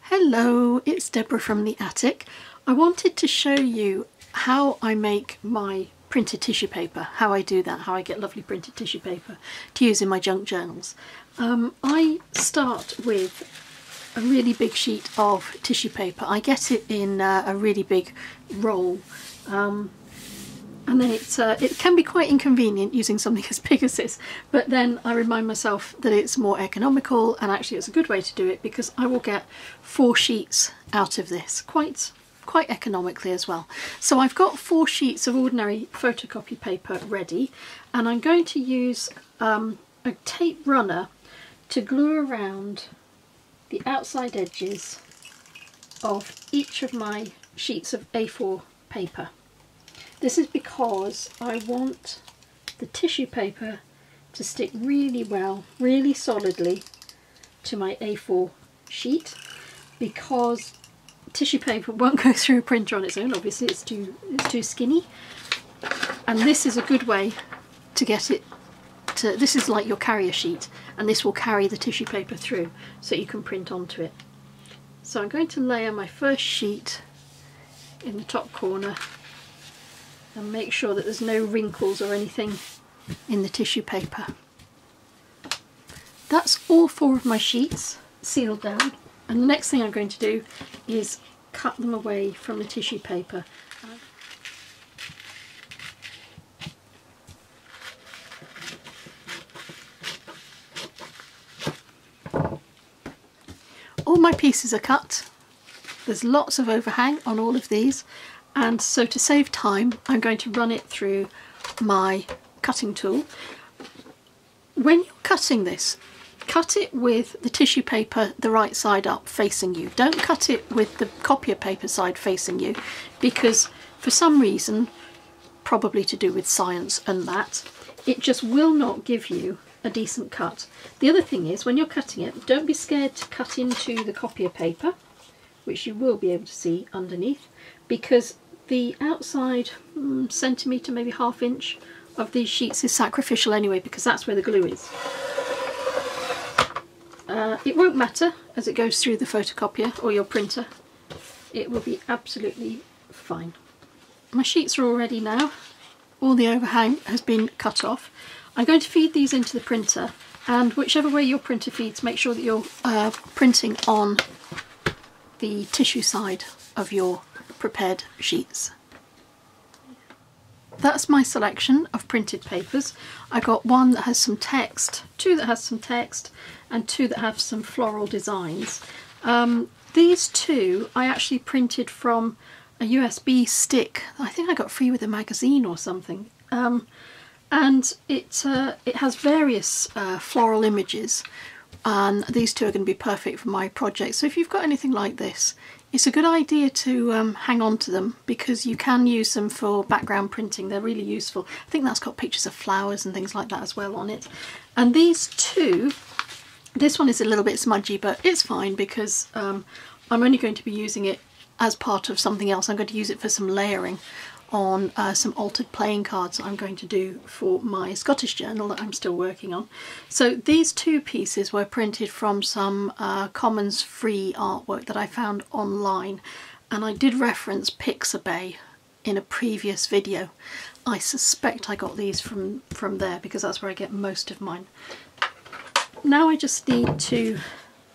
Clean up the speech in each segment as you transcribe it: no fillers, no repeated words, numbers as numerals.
Hello, it's Deborah from the attic. I wanted to show you how I make my printed tissue paper, how I do that, how I get lovely printed tissue paper to use in my junk journals. I start with a really big sheet of tissue paper. I get it in a really big roll, and then it can be quite inconvenient using something as big as this, but then I remind myself that it's more economical, and actually it's a good way to do it because I will get 4 sheets out of this quite economically as well. So I've got 4 sheets of ordinary photocopy paper ready, and I'm going to use a tape runner to glue around the outside edges of each of my sheets of A4 paper. This is because I want the tissue paper to stick really well, really solidly to my A4 sheet, because tissue paper won't go through a printer on its own. Obviously it's too skinny, and this is a good way to get it to, this is like your carrier sheet, and this will carry the tissue paper through so you can print onto it. So I'm going to layer my first sheet in the top corner and make sure that there's no wrinkles or anything in the tissue paper. That's all 4 of my sheets sealed down, and the next thing I'm going to do is cut them away from the tissue paper. All my pieces are cut. There's lots of overhang on all of these, and so to save time I'm going to run it through my cutting tool. When you're cutting this, cut it with the tissue paper the right side up facing you. Don't cut it with the copier paper side facing you, because for some reason, probably to do with science and that, it just will not give you a decent cut. The other thing is, when you're cutting it, don't be scared to cut into the copier paper, which you will be able to see underneath, because the outside centimetre, maybe ½ inch of these sheets is sacrificial anyway, because that's where the glue is. It won't matter as it goes through the photocopier or your printer. It will be absolutely fine. My sheets are all ready now. All the overhang has been cut off. I'm going to feed these into the printer, and whichever way your printer feeds, make sure that you're printing on the tissue side of your prepared sheets. That's my selection of printed papers. I got 1 that has some text, 2 that has some text, and 2 that have some floral designs. These 2 I actually printed from a USB stick I think I got free with a magazine or something, and it has various floral images, and these 2 are going to be perfect for my project. So if you've got anything like this, it's a good idea to hang on to them, because you can use them for background printing. They're really useful. I think that's got pictures of flowers and things like that as well on it. And these 2, this one is a little bit smudgy, but it's fine because I'm only going to be using it as part of something else. I'm going to use it for some layering on some altered playing cards I'm going to do for my Scottish journal that I'm still working on. So these 2 pieces were printed from some Commons free artwork that I found online, and I did reference Pixabay in a previous video. I suspect I got these from there because that's where I get most of mine. Now I just need to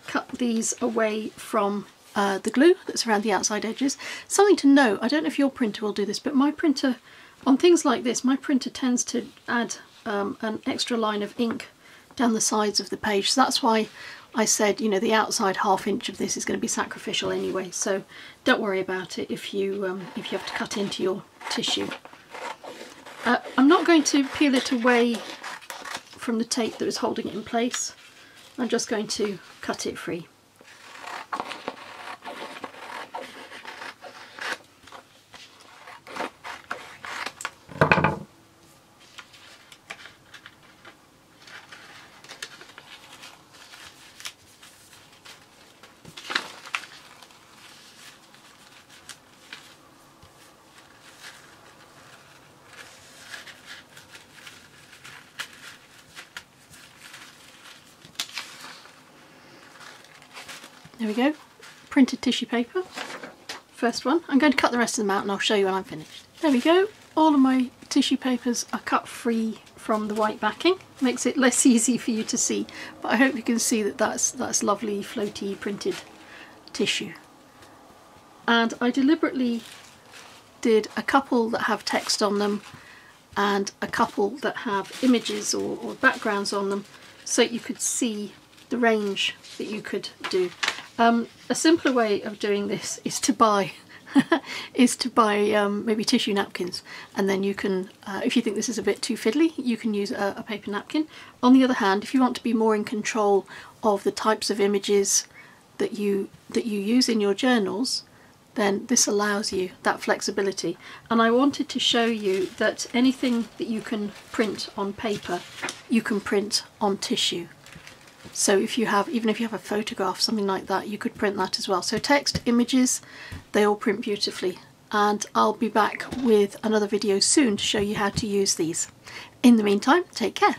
cut these away from the glue that's around the outside edges. Something to note, I don't know if your printer will do this, but my printer, on things like this, my printer tends to add an extra line of ink down the sides of the page. So that's why I said, you know, the outside ½ inch of this is going to be sacrificial anyway, so don't worry about it if you have to cut into your tissue. I'm not going to peel it away from the tape that is holding it in place. I'm just going to cut it free. There we go. printed tissue paper. First one. I'm going to cut the rest of them out and I'll show you when I'm finished. There we go. All of my tissue papers are cut free from the white backing. Makes it less easy for you to see, but I hope you can see that that's lovely floaty printed tissue. And I deliberately did a couple that have text on them and a couple that have images or backgrounds on them, so you could see the range that you could do. A simpler way of doing this is to buy maybe tissue napkins, and then you can, if you think this is a bit too fiddly, you can use a paper napkin. On the other hand, if you want to be more in control of the types of images that you use in your journals, then this allows you that flexibility. And I wanted to show you that anything that you can print on paper, you can print on tissue. So if you have, even if you have a photograph, something like that, you could print that as well. So text, images, they all print beautifully. And I'll be back with another video soon to show you how to use these. In the meantime, take care.